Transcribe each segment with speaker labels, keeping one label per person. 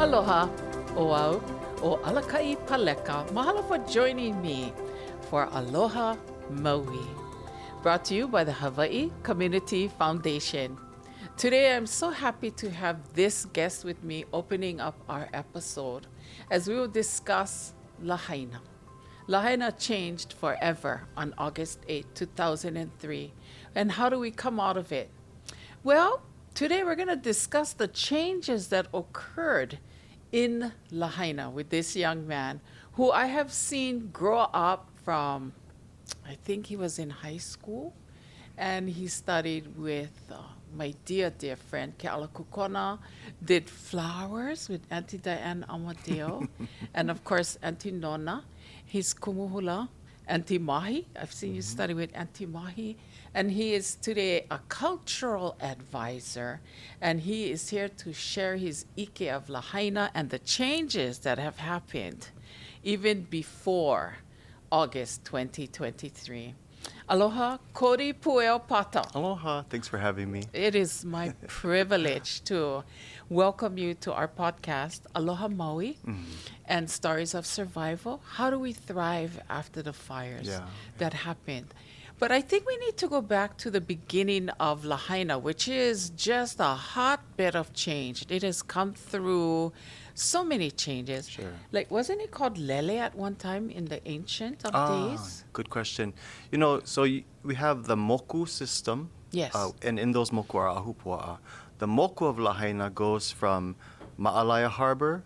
Speaker 1: Aloha, Oau, o Alakai Paleka. Mahalo for joining me for Aloha Maui, brought to you by the Hawaii Community Foundation. Today, I'm so happy to have this guest with me opening up our episode as we will discuss Lahaina. Lahaina changed forever on August 8, 2003. And how do we come out of it? Well, today we're going to discuss the changes that occurred in Lahaina with this young man who I have seen grow up from, I think he was in high school, and he studied with my dear friend Keala Kukona, did flowers with Auntie Diane Amadeo, and of course Auntie Nona, his kumuhula, Auntie Mahi. I've seen you study with Auntie Mahi, and he is today a cultural advisor, and he is here to share his ike of Lahaina and the changes that have happened even before August 2023. Aloha, Cody Pueo Pata.
Speaker 2: Aloha, thanks for having me.
Speaker 1: It is my privilege to welcome you to our podcast, Aloha Maui, and Stories of Survival. How do we thrive after the fires that happened? But I think we need to go back to the beginning of Lahaina, which is just a hotbed of change. It has come through so many changes.
Speaker 2: Sure.
Speaker 1: Like, wasn't it called Lele at one time in the ancient of days?
Speaker 2: Good question. We have the moku system.
Speaker 1: Yes.
Speaker 2: And in those moku are ahupua'a. The moku of Lahaina goes from Ma'alaia Harbor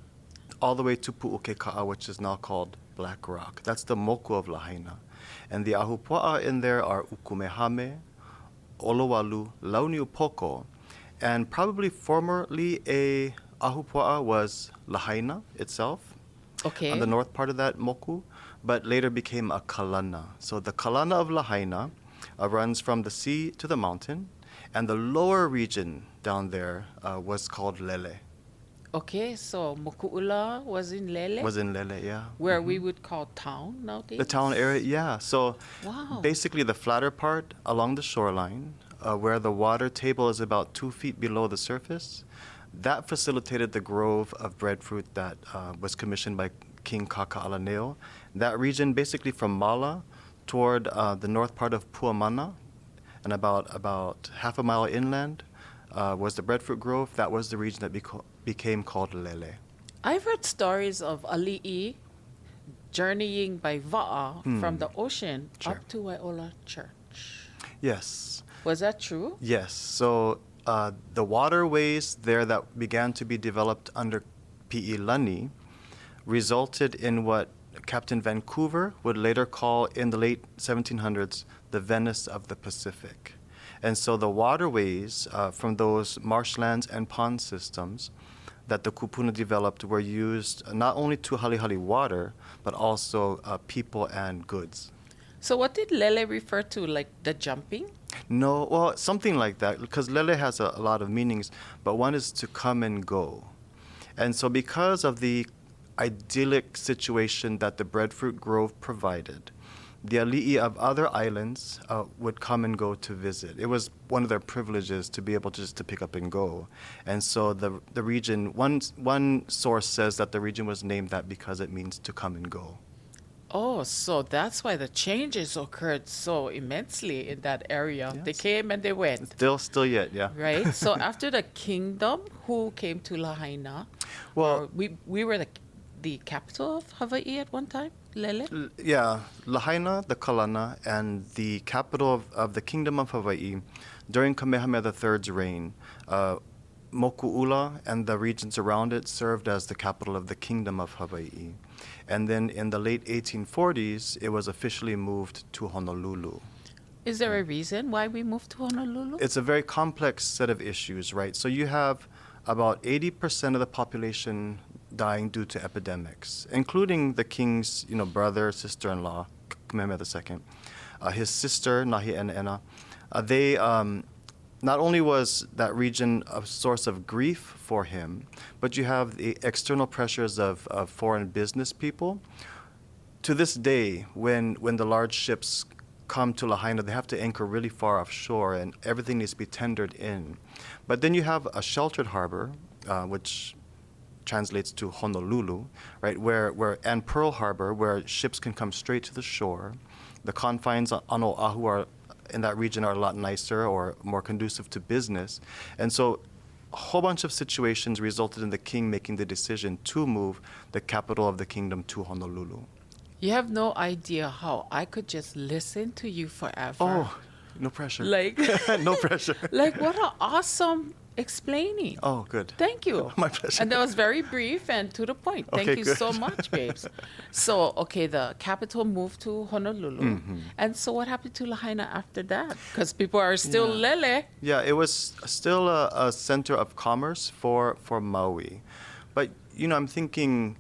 Speaker 2: all the way to Pu'ukeka'a, which is now called Black Rock. That's the moku of Lahaina. And the ahupua'a in there are Ukumehame, Olowalu, Launiupoko, and probably formerly a ahupua'a was Lahaina itself, on the north part of that moku, but later became a kalana. So the kalana of Lahaina runs from the sea to the mountain, and the lower region down there was called Lele.
Speaker 1: Okay, so Moku'ula was in Lele?
Speaker 2: Was in Lele, yeah.
Speaker 1: Where we would call town nowadays?
Speaker 2: The town area, yeah. So
Speaker 1: wow.
Speaker 2: Basically the flatter part along the shoreline, where the water table is about 2 feet below the surface, that facilitated the grove of breadfruit that was commissioned by King Kaka'alaneo. That region, basically from Mala toward the north part of Puamana, and about half a mile inland, was the breadfruit grove. That was the region that became called Lele.
Speaker 1: I've heard stories of ali'i journeying by va'a from the ocean up to Wai'ola Church.
Speaker 2: Yes.
Speaker 1: Was that true?
Speaker 2: Yes. So the waterways there that began to be developed under Pi'ilani resulted in what Captain Vancouver would later call in the late 1700s the Venice of the Pacific. And so the waterways from those marshlands and pond systems that the kupuna developed were used not only to haliʻi water, but also people and goods.
Speaker 1: So what did Lele refer to, like the jumping?
Speaker 2: No, well, something like that, because Lele has a lot of meanings, but one is to come and go. And so because of the idyllic situation that the breadfruit grove provided, the ali'i of other islands would come and go to visit. It was one of their privileges to be able to pick up and go. And so the region, one source says that the region was named that because it means to come and go.
Speaker 1: Oh, so that's why the changes occurred so immensely in that area.
Speaker 2: Yes.
Speaker 1: They came and they went.
Speaker 2: Still yet, yeah.
Speaker 1: Right? So after the kingdom, who came to Lahaina?
Speaker 2: Well,
Speaker 1: we were the capital of Hawaii at one time, Lele?
Speaker 2: Yeah, Lahaina, the kalana, and the capital of the Kingdom of Hawaii during Kamehameha III's reign. Moku'ula and the regions around it served as the capital of the Kingdom of Hawaii. And then in the late 1840s, it was officially moved to Honolulu.
Speaker 1: Is there a reason why we moved to Honolulu?
Speaker 2: It's a very complex set of issues, right? So you have about 80% of the population dying due to epidemics, including the king's, brother, sister-in-law, Kamehameha II, his sister, Nahi'ene'ena. They not only was that region a source of grief for him, but you have the external pressures of foreign business people. To this day, when the large ships come to Lahaina, they have to anchor really far offshore, and everything needs to be tendered in. But then you have a sheltered harbor, which translates to Honolulu, right? And Pearl Harbor, where ships can come straight to the shore. The confines on Oahu are in that region are a lot nicer or more conducive to business, and so a whole bunch of situations resulted in the king making the decision to move the capital of the kingdom to Honolulu.
Speaker 1: You have no idea how I could just listen to you forever.
Speaker 2: Oh, no pressure.
Speaker 1: Like,
Speaker 2: no pressure.
Speaker 1: like what an awesome explaining.
Speaker 2: Oh, good.
Speaker 1: Thank you.
Speaker 2: My pleasure.
Speaker 1: And that was very brief and to the point. Thank
Speaker 2: Okay,
Speaker 1: you
Speaker 2: good.
Speaker 1: so much, babes. So, okay, the capital moved to Honolulu.
Speaker 2: Mm-hmm.
Speaker 1: And so what happened to Lahaina after that? Because people are still lele.
Speaker 2: Yeah, it was still a center of commerce for Maui. But, I'm thinking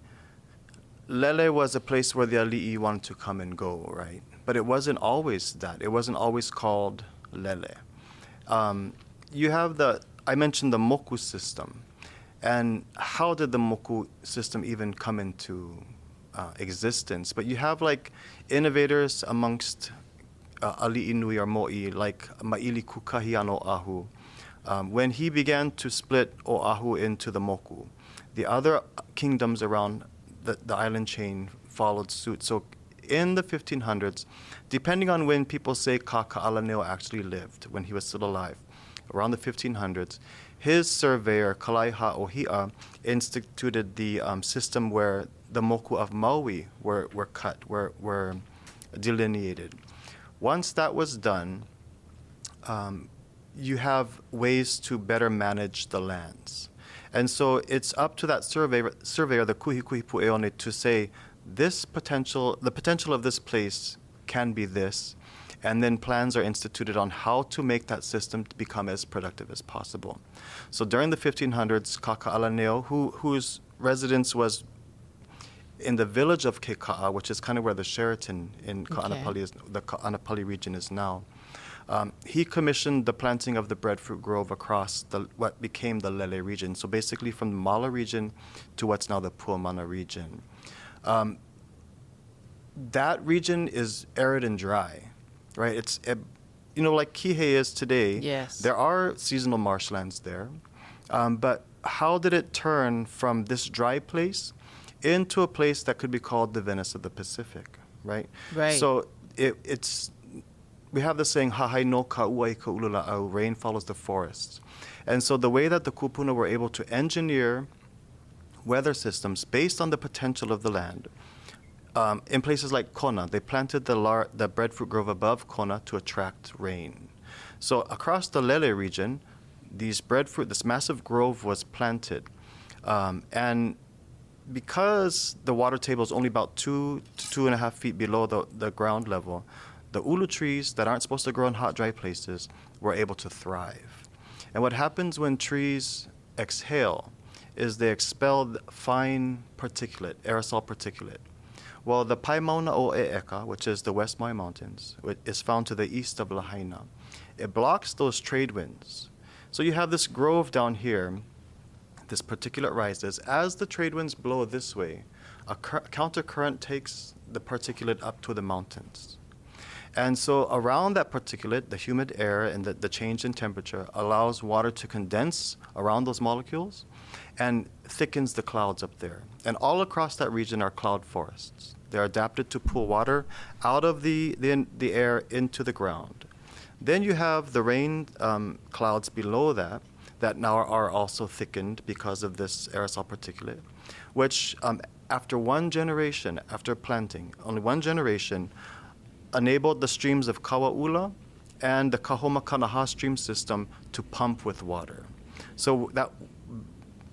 Speaker 2: Lele was a place where the ali'i wanted to come and go, right? But it wasn't always that. It wasn't always called Lele. You have I mentioned the moku system. And how did the moku system even come into existence? But you have like innovators amongst ali'i nui or mo'i, like Maili Kukahi on Oahu. When he began to split Oahu into the moku, the other kingdoms around the island chain followed suit. So in the 1500s, depending on when people say Kaka'alaneo actually lived, when he was still alive, around the 1500s, his surveyor, Kalaiha Ohia, instituted the system where the moku of Maui were cut, were delineated. Once that was done, you have ways to better manage the lands. And so it's up to that surveyor, the Kuhi Pueo, to say the potential of this place can be this, and then plans are instituted on how to make that system to become as productive as possible. So during the 1500s, Kaka'alaneo, whose residence was in the village of Keka'a, which is kind of where the Sheraton in Ka'anapali is, the Ka'anapali region is now, he commissioned the planting of the breadfruit grove across what became the Lele region. So basically from the Mala region to what's now the Puamana region. That region is arid and dry, right? It's, like Kihei is today.
Speaker 1: Yes.
Speaker 2: There are seasonal marshlands there. But how did it turn from this dry place into a place that could be called the Venice of the Pacific, right?
Speaker 1: Right.
Speaker 2: So we have the saying, hahai no ka'uai ka'ulula'au, rain follows the forests. And so the way that the kupuna were able to engineer weather systems based on the potential of the land, in places like Kona, they planted the breadfruit grove above Kona to attract rain. So across the Lele region, this massive grove was planted. And because the water table is only about 2 to 2.5 feet below the ground level, the ulu trees that aren't supposed to grow in hot, dry places were able to thrive. And what happens when trees exhale is they expel fine particulate, aerosol particulate. Well, the Paimauna o E'eka, which is the West Maui Mountains, which is found to the east of Lahaina, it blocks those trade winds. So you have this grove down here, this particulate rises. As the trade winds blow this way, a countercurrent takes the particulate up to the mountains. And so around that particulate, the humid air and the change in temperature allows water to condense around those molecules and thickens the clouds up there. And all across that region are cloud forests. They're adapted to pull water out of the air into the ground. Then you have the rain clouds below that now are also thickened because of this aerosol particulate, which after planting, only one generation, enabled the streams of Kauaula and the Kahoma Kanaha stream system to pump with water. So that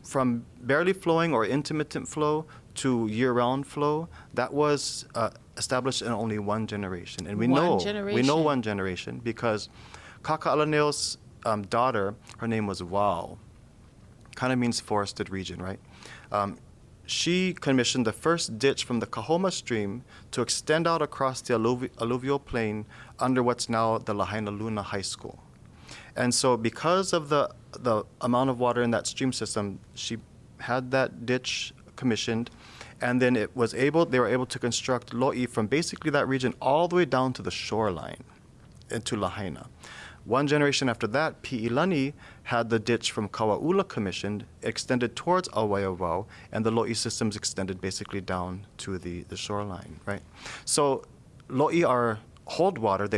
Speaker 2: from barely flowing or intermittent flow to year-round flow, that was established in only one generation. And we know one generation because Kaka'alaneo's daughter, her name was Wao, kind of means forested region, right? She commissioned the first ditch from the Kahoma stream to extend out across the alluvial plain under what's now the Lahaina Luna High School. And so because of the amount of water in that stream system, she had that ditch commissioned, and then they were able to construct lo'i from basically that region all the way down to the shoreline into Lahaina. One generation after that, Pi'ilani had the ditch from Kauaula commissioned, extended towards Awaiawau, and the Lo'i systems extended basically down to the shoreline, right? So Lo'i hold water,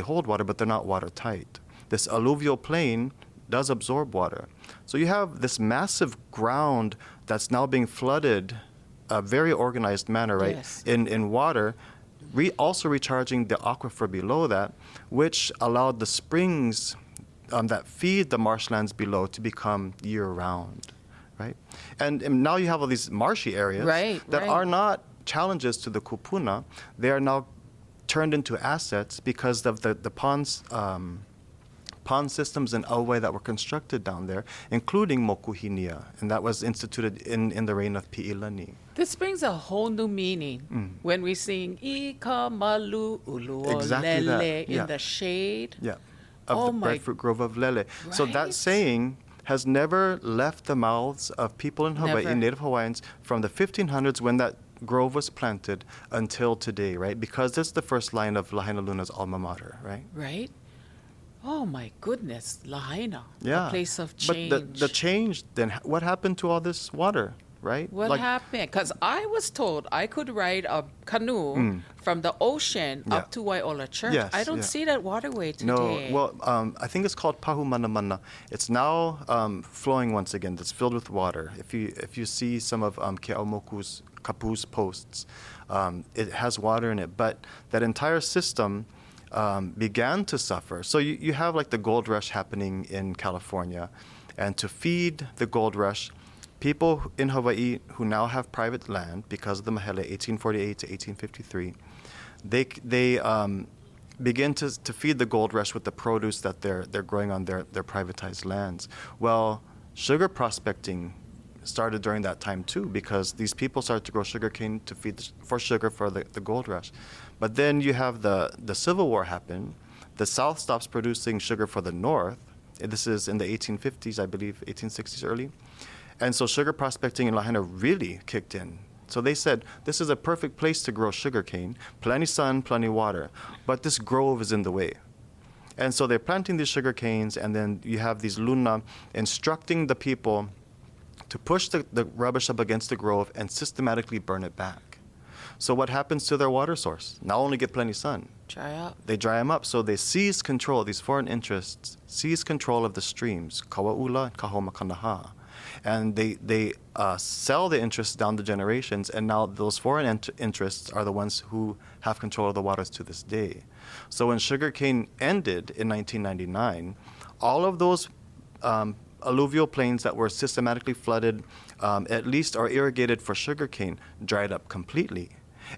Speaker 2: but they're not watertight. This alluvial plain does absorb water. So you have this massive ground that's now being flooded a very organized manner, right?
Speaker 1: Yes.
Speaker 2: In water, also recharging the aquifer below that, which allowed the springs that feed the marshlands below to become year-round, right? And now you have all these marshy areas that are not challenges to the kupuna. They are now turned into assets because of the ponds, pond systems and auwai that were constructed down there, including mokuhinia, and that was instituted in the reign of Pi'ilani.
Speaker 1: This brings a whole new meaning when we sing Ika Malu Ulu
Speaker 2: Exactly
Speaker 1: Lele
Speaker 2: that.
Speaker 1: in the shade.
Speaker 2: Yeah, of the breadfruit grove of Lele. So that
Speaker 1: Right.
Speaker 2: saying has never left the mouths of people in Hawaii,
Speaker 1: Never.
Speaker 2: Native Hawaiians, from the 1500s when that grove was planted until today, right? Because that's the first line of Lahaina Luna's alma mater, right?
Speaker 1: Right? Oh my goodness, Lahaina,
Speaker 2: Yeah.
Speaker 1: a place of
Speaker 2: But
Speaker 1: change.
Speaker 2: the change, then what happened to all this water, right?
Speaker 1: What happened? Because I was told I could ride a canoe from the ocean
Speaker 2: Yeah.
Speaker 1: up to Wai'ola Church.
Speaker 2: Yes,
Speaker 1: I don't
Speaker 2: yeah.
Speaker 1: see that waterway
Speaker 2: No,
Speaker 1: today.
Speaker 2: well, I think it's called Pahu Manamana. It's now flowing once again. It's filled with water. If you see some of Ke'aumoku's Kapu's posts, it has water in it. But that entire system began to suffer. So you have like the gold rush happening in California, and to feed the gold rush, people in Hawaii who now have private land because of the Mahele 1848 to 1853, they begin to feed the gold rush with the produce that they're growing on their privatized lands. Well, sugar prospecting started during that time too, because these people started to grow sugarcane to feed for sugar for the gold rush. But then you have the Civil War happen. The South stops producing sugar for the North. This is in the 1850s, I believe, 1860s early. And so sugar prospecting in Lahaina really kicked in. So they said, this is a perfect place to grow sugarcane, plenty sun, plenty water, but this grove is in the way. And so they're planting these sugar canes, and then you have these luna instructing the people to push the rubbish up against the grove and systematically burn it back. So what happens to their water source? Not only get plenty sun,
Speaker 1: Dry up.
Speaker 2: they dry them up. So they seize control, these foreign interests, seize control of the streams, Kauaula and Kahoma Kanuha. And they sell the interests down the generations, and now those foreign interests are the ones who have control of the waters to this day. So when sugarcane ended in 1999, all of those alluvial plains that were systematically flooded, at least or irrigated for sugarcane, dried up completely.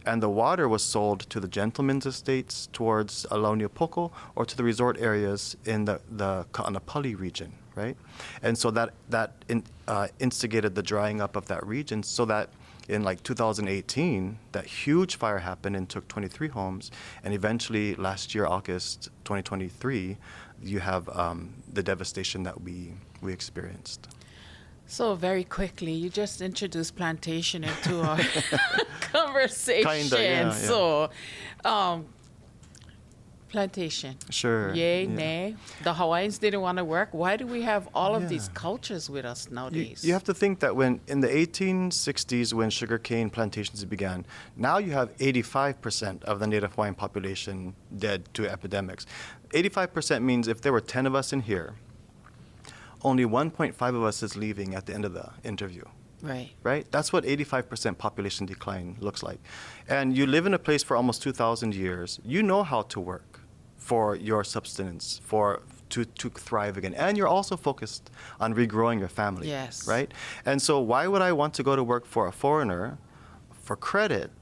Speaker 2: And the water was sold to the gentlemen's estates towards Launiopoko or to the resort areas in the Ka'anapali region, right? And so that instigated the drying up of that region, so that in like 2018, that huge fire happened and took 23 homes. And eventually last year, August 2023, you have the devastation that we experienced.
Speaker 1: So very quickly, you just introduced plantation into our conversation.
Speaker 2: Kinda, yeah.
Speaker 1: So, plantation.
Speaker 2: Sure.
Speaker 1: Yay,
Speaker 2: yeah.
Speaker 1: nay. The Hawaiians didn't want to work. Why do we have all of these cultures with us nowadays?
Speaker 2: You have to think that when in the 1860s, when sugarcane plantations began, now you have 85% of the Native Hawaiian population dead to epidemics. 85% means if there were 10 of us in here, only 1.5 of us is leaving at the end of the interview.
Speaker 1: Right.
Speaker 2: Right? That's what 85% population decline looks like. And you live in a place for almost 2,000 years. You know how to work for your subsistence, to thrive again. And you're also focused on regrowing your family.
Speaker 1: Yes.
Speaker 2: Right? And so why would I want to go to work for a foreigner for credit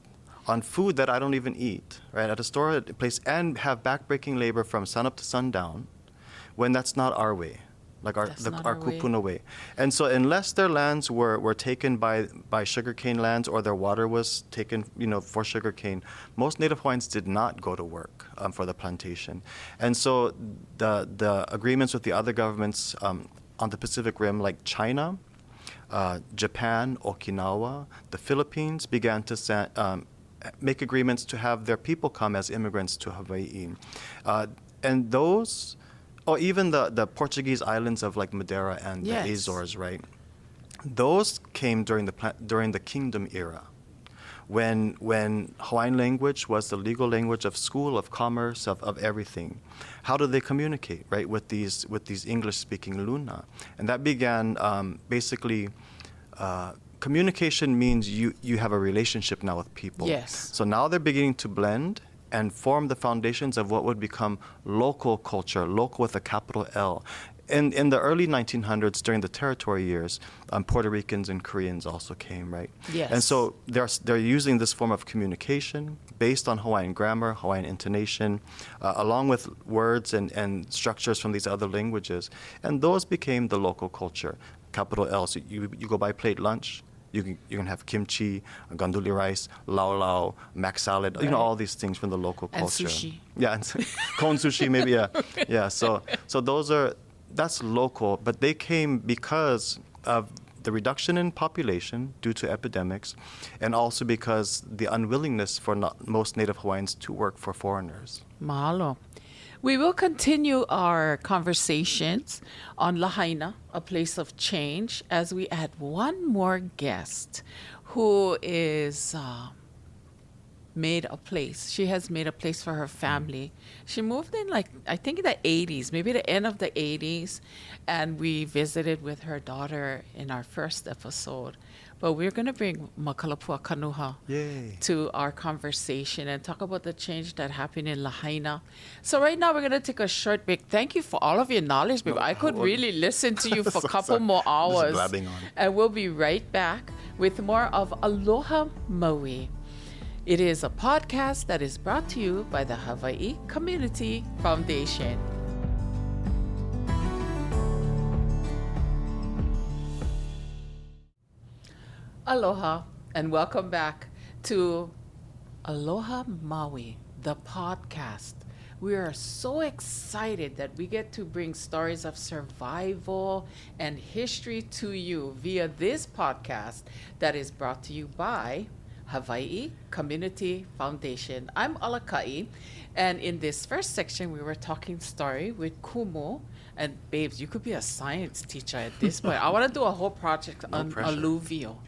Speaker 2: on food that I don't even eat, right, at a store, at a place, and have backbreaking labor from sun up to sundown when that's not our way? Like our kupuna way. And so unless their lands were taken by sugarcane lands, or their water was taken, for sugarcane, most Native Hawaiians did not go to work for the plantation. And so the agreements with the other governments on the Pacific Rim, like China, Japan, Okinawa, the Philippines, began to make agreements to have their people come as immigrants to Hawaii. And those Oh, even the Portuguese islands of like Madeira and
Speaker 1: Yes.
Speaker 2: the Azores, right? Those came during the kingdom era, when Hawaiian language was the legal language of school, of commerce, of everything. How do they communicate, right, with these English-speaking Luna? And that began basically. Communication means you have a relationship now with people.
Speaker 1: Yes.
Speaker 2: So now they're beginning to blend and form the foundations of what would become local culture, local with a capital L. In the early 1900s, during the territory years, Puerto Ricans and Koreans also came, right?
Speaker 1: Yes.
Speaker 2: And so they're using this form of communication based on Hawaiian grammar, Hawaiian intonation, along with words and structures from these other languages. And those became the local culture, capital L. So you go buy plate lunch, you can have kimchi, ganduli rice, lau lau, mac salad,
Speaker 1: Right.
Speaker 2: all these things from the local
Speaker 1: And
Speaker 2: culture.
Speaker 1: sushi.
Speaker 2: Yeah, and cone sushi maybe, yeah. Yeah, so that's local, but they came because of the reduction in population due to epidemics, and also because the unwillingness for most Native Hawaiians to work for foreigners.
Speaker 1: Mahalo. We will continue our conversations on Lahaina, a place of change, as we add one more guest who is made a place. She has made a place for her family. She moved in, I think in the 80s, maybe the end of the 80s, and we visited with her daughter in our first episode. But we're going to bring Makalapua Kanuha
Speaker 2: Yay.
Speaker 1: to our conversation and talk about the change that happened in Lahaina. So right now we're going to take a short break. Thank you for all of your knowledge, babe. I could really listen to you for a couple more hours.
Speaker 2: Just blabbing on.
Speaker 1: And we'll be right back with more of Aloha Maui. It is a podcast that is brought to you by the Hawaii Community Foundation. Aloha and welcome back to Aloha Maui, the podcast. We are so excited that we get to bring stories of survival and history to you via this podcast that is brought to you by Hawaii Community Foundation. I'm Alakai, and in this first section, we were talking story with Kumu. And babes, you could be a science teacher at this point. I want to do a whole project on alluvial.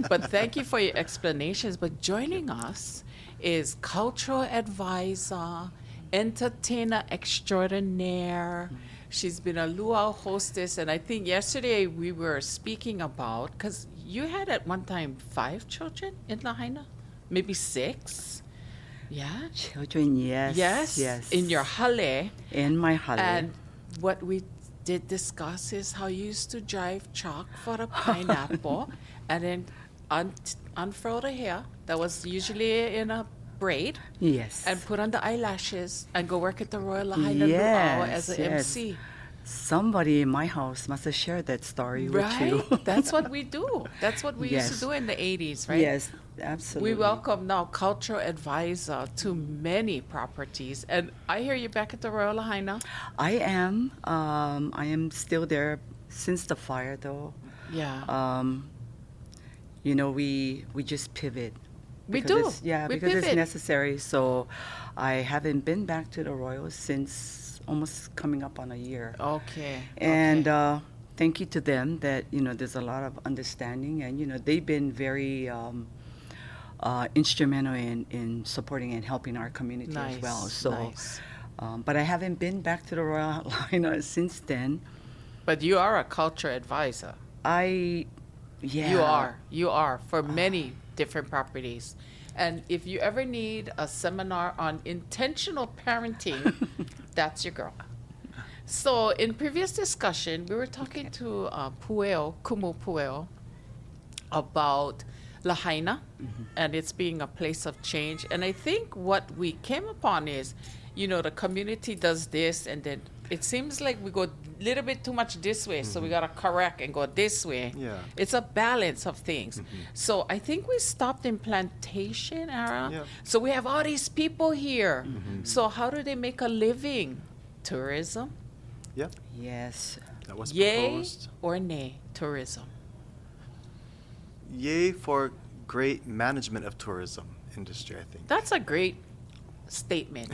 Speaker 1: But thank you for your explanations. But joining us is cultural advisor, entertainer extraordinaire. She's been a luau hostess. And I think yesterday we were speaking about, because you had at one time 5 children in Lahaina? Maybe 6? Yeah?
Speaker 3: Children, yes.
Speaker 1: Yes? In your hale.
Speaker 3: In my hale.
Speaker 1: And what we did discuss is how you used to drive chalk for a pineapple and then unfurl the hair that was usually in a braid.
Speaker 3: Yes.
Speaker 1: And put on the eyelashes and go work at the Royal Lahaina Luau as an MC.
Speaker 3: Somebody in my house must have shared that story with you.
Speaker 1: Right? That's what we do. That's what we used to do in the 80s, right?
Speaker 3: Yes, absolutely.
Speaker 1: We welcome now cultural advisor to many properties. And I hear you back at the Royal Lahaina.
Speaker 3: I am. I am still there since the fire, though.
Speaker 1: Yeah.
Speaker 3: We just pivot.
Speaker 1: We do.
Speaker 3: Because it's necessary. So I haven't been back to the Royal since almost coming up on a year.
Speaker 1: Okay.
Speaker 3: And thank you to them that, there's a lot of understanding. And, they've been very instrumental in supporting and helping our community as well. So,
Speaker 1: nice.
Speaker 3: But I haven't been back to the Royal Lahaina since then.
Speaker 1: But you are a culture advisor.
Speaker 3: Yeah.
Speaker 1: You are for many different properties. And if you ever need a seminar on intentional parenting, that's your girl. So in previous discussion, we were talking to Pueo, Kumu Pueo, about Lahaina and it's being a place of change. And I think what we came upon is, the community does this and then it seems like we go a little bit too much this way, so we got to correct and go this way.
Speaker 2: Yeah.
Speaker 1: It's a balance of things. So I think we stopped in plantation era.
Speaker 2: Yeah.
Speaker 1: So we have all these people here. So how do they make a living? Tourism?
Speaker 2: Yep.
Speaker 3: Yes.
Speaker 2: That was
Speaker 1: Yay
Speaker 2: proposed.
Speaker 1: or nay, tourism?
Speaker 2: Yay for great management of tourism industry, I think.
Speaker 1: That's a great statement.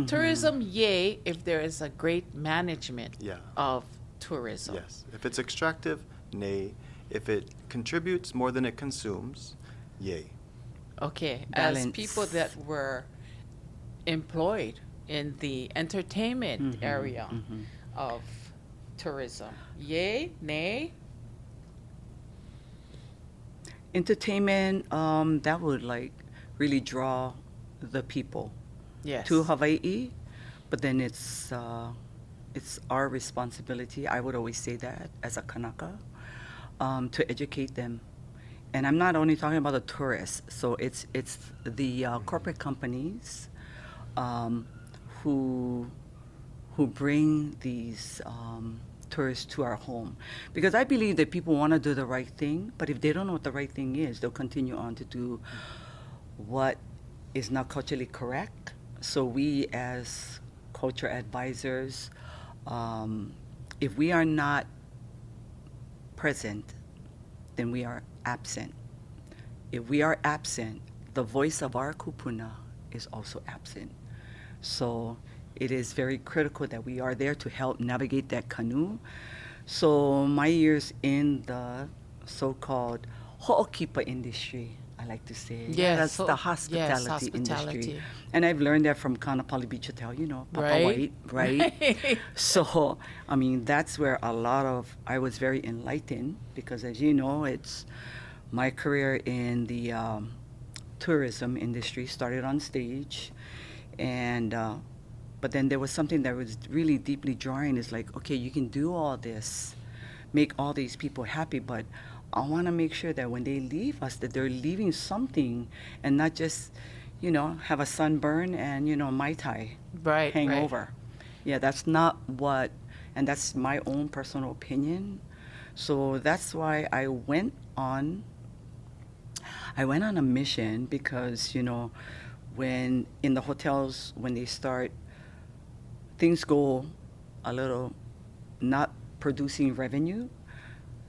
Speaker 1: Tourism, yay, if there is a great management
Speaker 2: Yeah.
Speaker 1: of tourism.
Speaker 2: Yes. If it's extractive, nay. If it contributes more than it consumes, yay.
Speaker 1: Okay,
Speaker 3: Balance.
Speaker 1: as people that were employed in the entertainment area of tourism, yay, nay?
Speaker 3: Entertainment, that would like really draw the people
Speaker 1: Yes.
Speaker 3: to Hawaii, but then it's our responsibility. I would always say that as a Kanaka, to educate them. And I'm not only talking about the tourists. So it's the corporate companies who bring these tourists to our home, because I believe that people want to do the right thing, but if they don't know what the right thing is, they'll continue on to do what is not culturally correct. So we as culture advisors, if we are not present, then we are absent. If we are absent, the voice of our kupuna is also absent. So it is very critical that we are there to help navigate that canoe. So my years in the so-called ho'okipa industry, I like to say.
Speaker 1: Yes,
Speaker 3: That's the
Speaker 1: yes,
Speaker 3: hospitality
Speaker 1: hospitality.
Speaker 3: industry. And I've learned that from Kanapali Beach Hotel, Papa
Speaker 1: Right.
Speaker 3: White, right? So, I mean, that's where I was very enlightened, because as you know, it's my career in the tourism industry started on stage. And, but then there was something that was really deeply drawing. It's like, okay, you can do all this, make all these people happy, but I want to make sure that when they leave us, that they're leaving something, and not just, have a sunburn and, Mai Tai
Speaker 1: Right,
Speaker 3: hangover. Yeah, that's not what, and that's my own personal opinion. So that's why I went on a mission, because, when in the hotels, when they start, things go a little not producing revenue,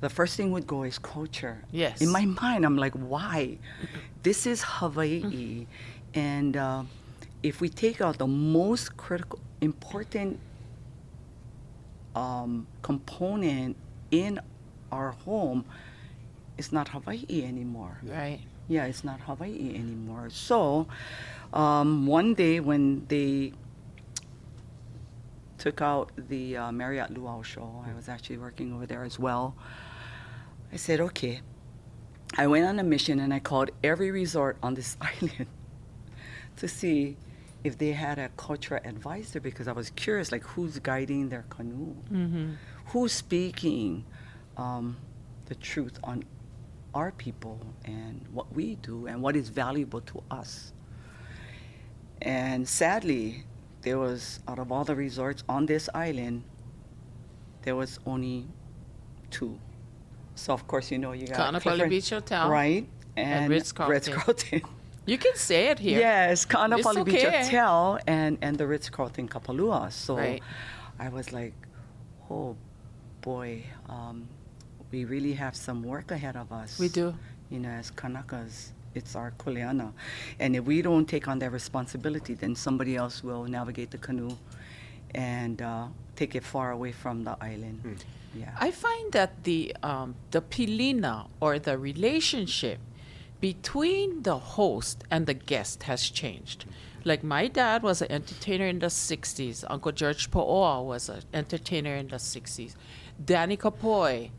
Speaker 3: the first thing would go is culture.
Speaker 1: Yes.
Speaker 3: In my mind, I'm like, why? This is Hawaii. And if we take out the most critical, important component in our home, it's not Hawaii anymore.
Speaker 1: Right.
Speaker 3: Yeah, it's not Hawaii anymore. So one day when they took out the Marriott Luau show, I was actually working over there as well. I said, okay. I went on a mission and I called every resort on this island to see if they had a cultural advisor, because I was curious, like, who's guiding their canoe? Who's speaking the truth on our people and what we do and what is valuable to us. And sadly, there was, out of all the resorts on this island, there was only 2. So of course, you got
Speaker 1: Kanuha
Speaker 3: different-
Speaker 1: Beach Hotel.
Speaker 3: right, and
Speaker 1: Ritz-Carlton.
Speaker 3: Ritz-Carlton.
Speaker 1: You can say it here.
Speaker 3: Yes, Kanuha
Speaker 1: It's
Speaker 3: Beach
Speaker 1: okay.
Speaker 3: Hotel and the Ritz-Carlton Kapalua. So
Speaker 1: Right.
Speaker 3: I was like, oh boy, we really have some work ahead of us.
Speaker 1: We do.
Speaker 3: As Kanakas, it's our kuleana. And if we don't take on that responsibility, then somebody else will navigate the canoe and take it far away from the island. Yeah.
Speaker 1: I find that the pilina, or the relationship between the host and the guest, has changed. Like, my dad was an entertainer in the 60s. Uncle George Pueo was an entertainer in the 60s. Danny Kapoi,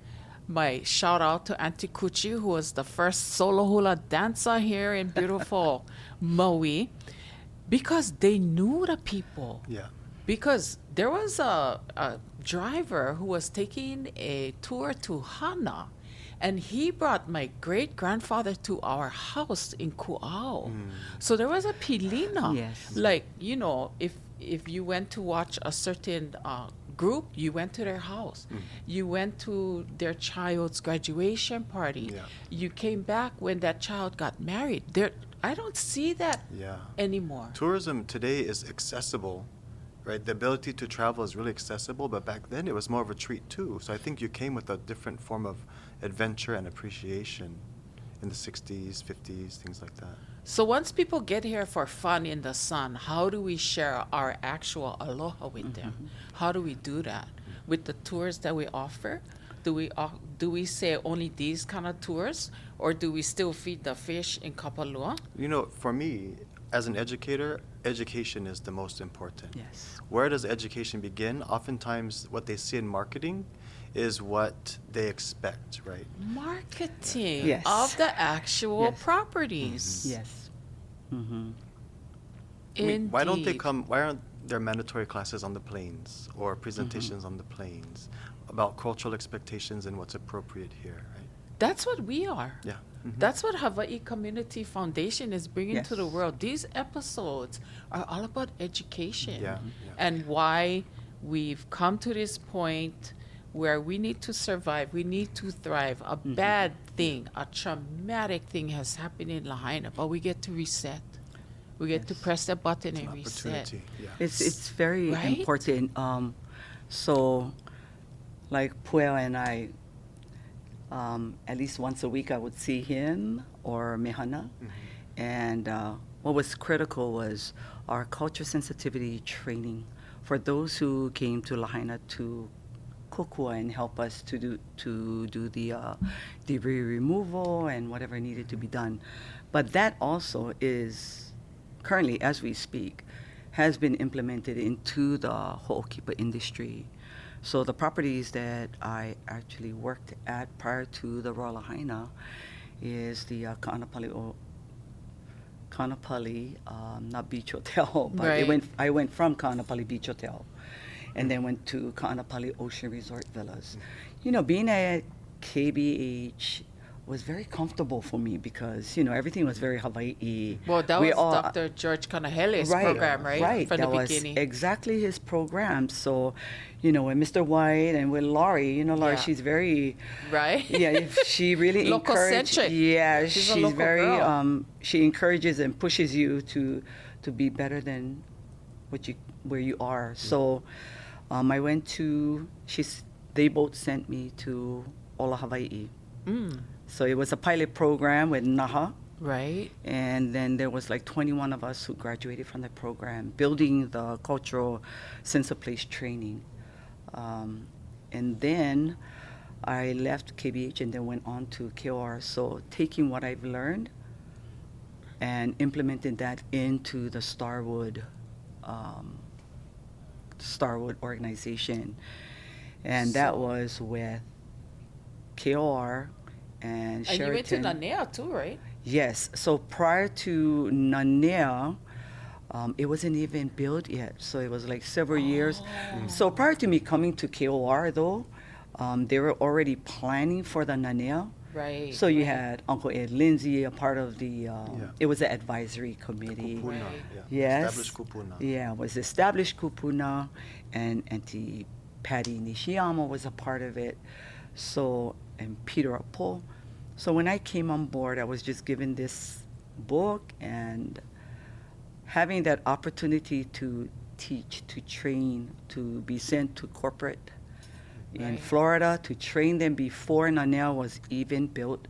Speaker 1: my shout out to Auntie Kuchi, who was the first solo hula dancer here in beautiful Maui, because they knew the people.
Speaker 2: Yeah.
Speaker 1: Because there was a driver who was taking a tour to Hana, and he brought my great-grandfather to our house in Kuau. So there was a pilina.
Speaker 3: Yes.
Speaker 1: Like, if you went to watch a certain group, you went to their house. You went to their child's graduation party.
Speaker 2: Yeah.
Speaker 1: You came back when that child got married. I don't see that
Speaker 2: Yeah.
Speaker 1: anymore.
Speaker 2: Tourism today is accessible, right? The ability to travel is really accessible, but back then it was more of a treat too. So I think you came with a different form of adventure and appreciation in the 60s, 50s, things like that.
Speaker 1: So once people get here for fun in the sun, how do we share our actual aloha with them? How do we do that? With the tours that we offer? Do we say only these kind of tours, or do we still feed the fish in Kapalua?
Speaker 2: For me, as an educator, education is the most important.
Speaker 3: Yes.
Speaker 2: Where does education begin? Oftentimes, what they see in marketing is what they expect, right?
Speaker 1: Marketing
Speaker 3: Yes.
Speaker 1: of the actual
Speaker 3: Yes.
Speaker 1: properties.
Speaker 3: Yes. Mm-hmm.
Speaker 2: I mean, why don't they
Speaker 1: Indeed.
Speaker 2: come? Why aren't there mandatory classes on the plains or presentations on the plains about cultural expectations and what's appropriate here, right?
Speaker 1: That's what we are.
Speaker 2: Yeah.
Speaker 1: That's what Hawaii Community Foundation is bringing to the
Speaker 3: Yes.
Speaker 1: world. These episodes are all about education
Speaker 2: Yeah,
Speaker 1: and why we've come to this point where we need to survive, we need to thrive. A bad thing, a traumatic thing has happened in Lahaina, but we get to reset. We get to
Speaker 3: Yes.
Speaker 1: press the button
Speaker 2: It's an
Speaker 1: and reset.
Speaker 2: opportunity. Yeah.
Speaker 3: It's very
Speaker 1: Right?
Speaker 3: important. So, like Pueo and I, at least once a week I would see him or Mehana. And what was critical was our culture sensitivity training for those who came to Lahaina to kokua and help us to do the debris removal and whatever needed to be done. But that also is currently, as we speak, has been implemented into the ho'okipa industry. So the properties that I actually worked at prior to the Royal Lahaina is the Kaanapali, not Beach Hotel, but
Speaker 1: Right.
Speaker 3: I went from Kaanapali Beach Hotel and then went to Kaanapali Ocean Resort Villas. Being at KBH was very comfortable for me because, everything was very Hawaii.
Speaker 1: Well, that
Speaker 3: We
Speaker 1: was
Speaker 3: all-
Speaker 1: Dr. George Kanahele's program, right?
Speaker 3: Right.
Speaker 1: From
Speaker 3: That
Speaker 1: the
Speaker 3: was
Speaker 1: beginning.
Speaker 3: exactly his program. So, when Mr. White and with Laurie, Laurie,
Speaker 1: Yeah.
Speaker 3: she's very,
Speaker 1: Right?
Speaker 3: yeah, she really encourages.
Speaker 1: Local-centric.
Speaker 3: Yeah,
Speaker 1: She's a
Speaker 3: she's
Speaker 1: local
Speaker 3: very,
Speaker 1: girl.
Speaker 3: she encourages and pushes you to be better than where you are. So, I went to, they both sent me to Ola Hawaii. So it was a pilot program with NAHA.
Speaker 1: Right.
Speaker 3: And then there was like 21 of us who graduated from the program, building the cultural sense of place training. And then I left KBH and then went on to KOR. So taking what I've learned and implementing that into the Starwood organization. And that was with KOR and
Speaker 1: And you went to
Speaker 3: Sheraton.
Speaker 1: Nanea too, right?
Speaker 3: Yes. So prior to Nanea, it wasn't even built yet. So it was like several years. So prior to me coming to KOR, though, they were already planning for the Nanea.
Speaker 1: Right.
Speaker 3: So you
Speaker 1: right.
Speaker 3: had Uncle Ed Lindsay, a part of the, it was the advisory committee.
Speaker 2: Kupuna,
Speaker 1: Right.
Speaker 2: yeah.
Speaker 3: Yes.
Speaker 2: Established kupuna.
Speaker 3: Yeah, it was established kupuna, and Auntie Patty Nishiyama was a part of it. So, and Peter Apo. So when I came on board, I was just given this book and having that opportunity to teach, to train, to be sent to corporate in
Speaker 1: Right.
Speaker 3: Florida to train them before Nanea was even built,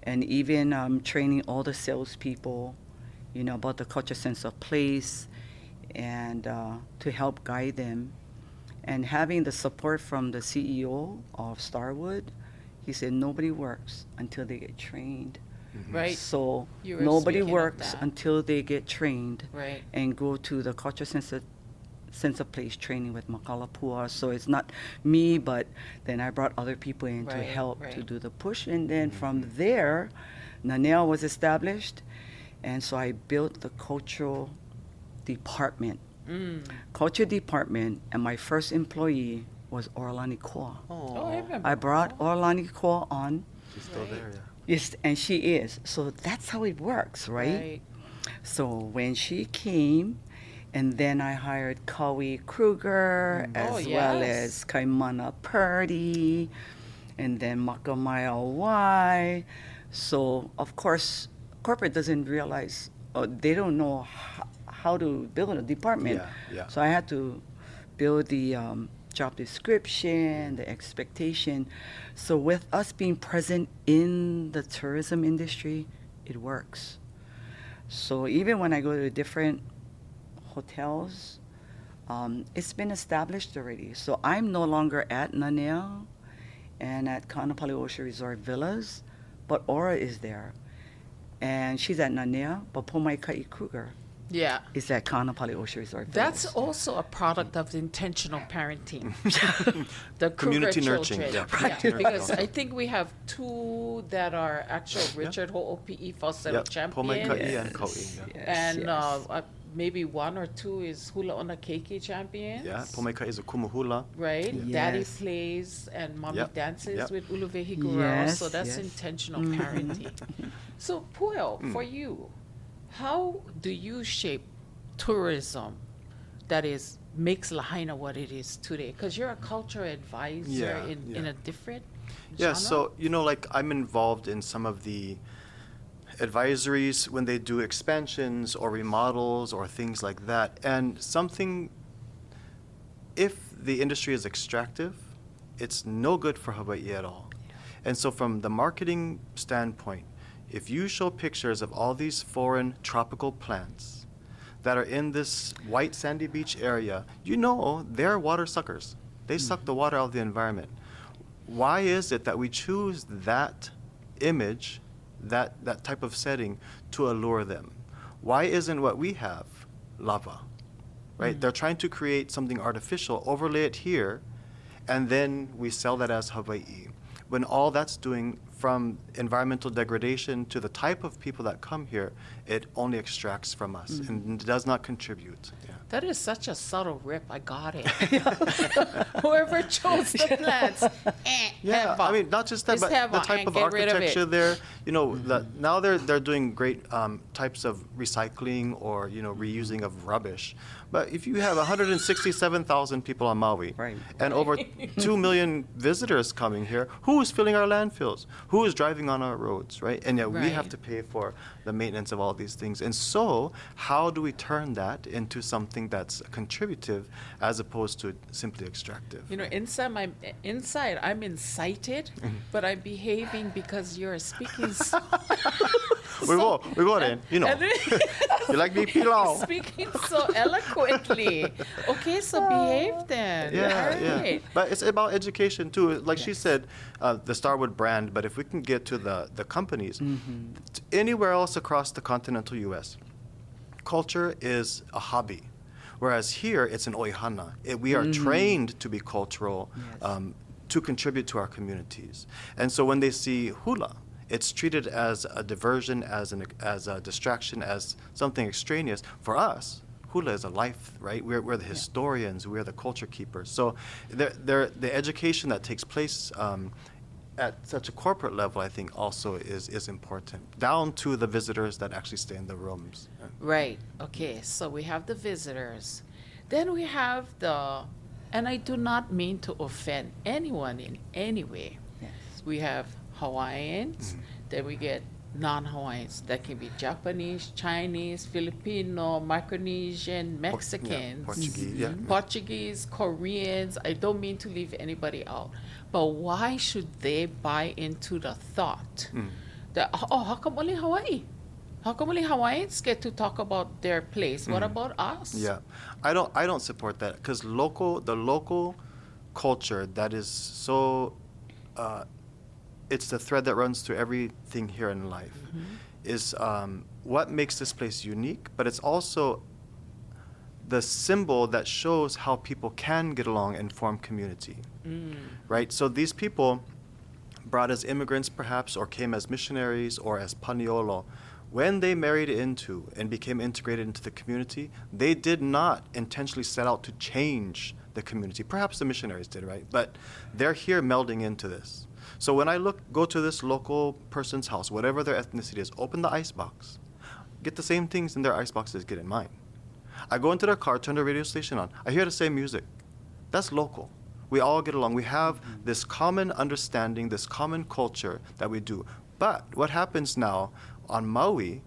Speaker 3: and even training all the salespeople, about the culture sense of place, and to help guide them. And having the support from the CEO of Starwood, he said nobody works until they get trained.
Speaker 1: Right.
Speaker 3: So
Speaker 1: You were
Speaker 3: nobody
Speaker 1: speaking of
Speaker 3: works
Speaker 1: that.
Speaker 3: until they get trained
Speaker 1: Right.
Speaker 3: and go to the culture sense of place training with Makalapua. So it's not me, but then I brought other people in to
Speaker 1: Right,
Speaker 3: help to
Speaker 1: right.
Speaker 3: do the push. And then from there, Nanea was established. And so I built the cultural department. Culture department, and my first employee was Orlani Koa.
Speaker 1: Oh, I remember.
Speaker 3: I brought Orlani Koa on.
Speaker 2: She's still there, yeah.
Speaker 3: Yes, and she is. So that's how it works, right? So when she came, and then I hired Kawi Kruger, as
Speaker 1: Oh,
Speaker 3: well
Speaker 1: yes.
Speaker 3: as Kaimana Purdy, and then Makamaya Y. So, of course, corporate doesn't realize, they don't know how to build a department.
Speaker 2: Yeah, yeah.
Speaker 3: So I had to build the job description, the expectation. So with us being present in the tourism industry, it works. So even when I go to different hotels, it's been established already. So I'm no longer at Nanea and at Kanuha Resort Villas, but Aura is there. And she's at Nanea, but Pomaikai Kruger
Speaker 1: Yeah.
Speaker 3: is at Kanuha Resort Villas.
Speaker 1: That's also a product of intentional parenting. The
Speaker 2: Community
Speaker 1: Kruger
Speaker 2: nurturing,
Speaker 1: children.
Speaker 2: yeah.
Speaker 1: Yeah, because I think we have two that are actual Richard Ho'opi'i falsetto
Speaker 2: Yep.
Speaker 1: champions.
Speaker 2: Pomaikai and Cody. Yeah.
Speaker 1: And maybe one or two is Hula Ona Keiki champions.
Speaker 2: Yeah, Pomaikai is a kumuhula.
Speaker 1: Right?
Speaker 3: Yes.
Speaker 1: Daddy plays and mommy
Speaker 2: Yep.
Speaker 1: dances
Speaker 2: Yep.
Speaker 1: with Uluvehi Guerrero.
Speaker 3: Yes,
Speaker 1: So that's
Speaker 3: yes.
Speaker 1: intentional parenting. So, Pueo, for you, how do you shape tourism that makes Lahaina what it is today? Because you're a cultural advisor
Speaker 2: Yeah,
Speaker 1: in
Speaker 2: yeah.
Speaker 1: a different
Speaker 2: Yeah,
Speaker 1: genre?
Speaker 2: so, like I'm involved in some of the advisories when they do expansions or remodels or things like that. And if the industry is extractive, it's no good for Hawaii at all. And so from the marketing standpoint, if you show pictures of all these foreign tropical plants that are in this white sandy beach area, they're water suckers. They suck the water out of the environment. Why is it that we choose that image, that type of setting, to allure them? Why isn't what we have lava, right? They're trying to create something artificial, overlay it here, and then we sell that as Hawaii. When all that's doing, from environmental degradation to the type of people that come here, it only extracts from us and does not contribute. Yeah.
Speaker 1: That is such a subtle rip. I got it. Whoever chose the plants,
Speaker 2: Yeah, I mean, not just that, but the type of architecture there. Now they're doing great types of recycling or reusing of rubbish. But if you have 167,000 people on Maui
Speaker 3: Right.
Speaker 2: and over 2 million visitors coming here, who is filling our landfills? Who is driving on our roads, right? And yet we have
Speaker 1: Right.
Speaker 2: to pay for the maintenance of all these things. And so, how do we turn that into something that's contributive as opposed to simply extractive?
Speaker 1: Inside I'm incited, but I'm behaving because you're speaking.
Speaker 2: We go then, You like me pilau.
Speaker 1: Speaking so eloquently. Okay, so behave then.
Speaker 2: Yeah,
Speaker 1: All
Speaker 2: yeah.
Speaker 1: right.
Speaker 2: But it's about education too. Like she said, the Starwood brand. But if we can get to the companies, anywhere else across the continental U.S., culture is a hobby, whereas here it's an oihana. We are trained to be cultural, to contribute to our communities. And so when they see hula, it's treated as a diversion, as a distraction, as something extraneous. For us, hula is a life, right? We're the historians, we're the culture keepers. So the education that takes place at such a corporate level, I think, also is important, down to the visitors that actually stay in the rooms.
Speaker 1: Right. Okay. So we have the visitors. Then we have and I do not mean to offend anyone in any way.
Speaker 3: Yes.
Speaker 1: We have Hawaiians, then we get non-Hawaiians. That can be Japanese, Chinese, Filipino, Micronesian, Mexicans,
Speaker 2: Portuguese, yeah.
Speaker 1: Portuguese, Koreans. I don't mean to leave anybody out. But why should they buy into the thought that, how come only Hawaii? How come only Hawaiians get to talk about their place? What about us?
Speaker 2: Yeah, I don't support that, because the local culture that is so, it's the thread that runs through everything here in life, is what makes this place unique, but it's also the symbol that shows how people can get along and form community, right? So these people, brought as immigrants perhaps, or came as missionaries or as paniolo, when they married into and became integrated into the community, they did not intentionally set out to change the community. Perhaps the missionaries did, right? But they're here melding into this. So when I go to this local person's house, whatever their ethnicity is, open the icebox, get the same things in their icebox as get in mine. I go into their car, turn the radio station on, I hear the same music. That's local. We all get along. We have this common understanding, this common culture that we do. But what happens now on Maui,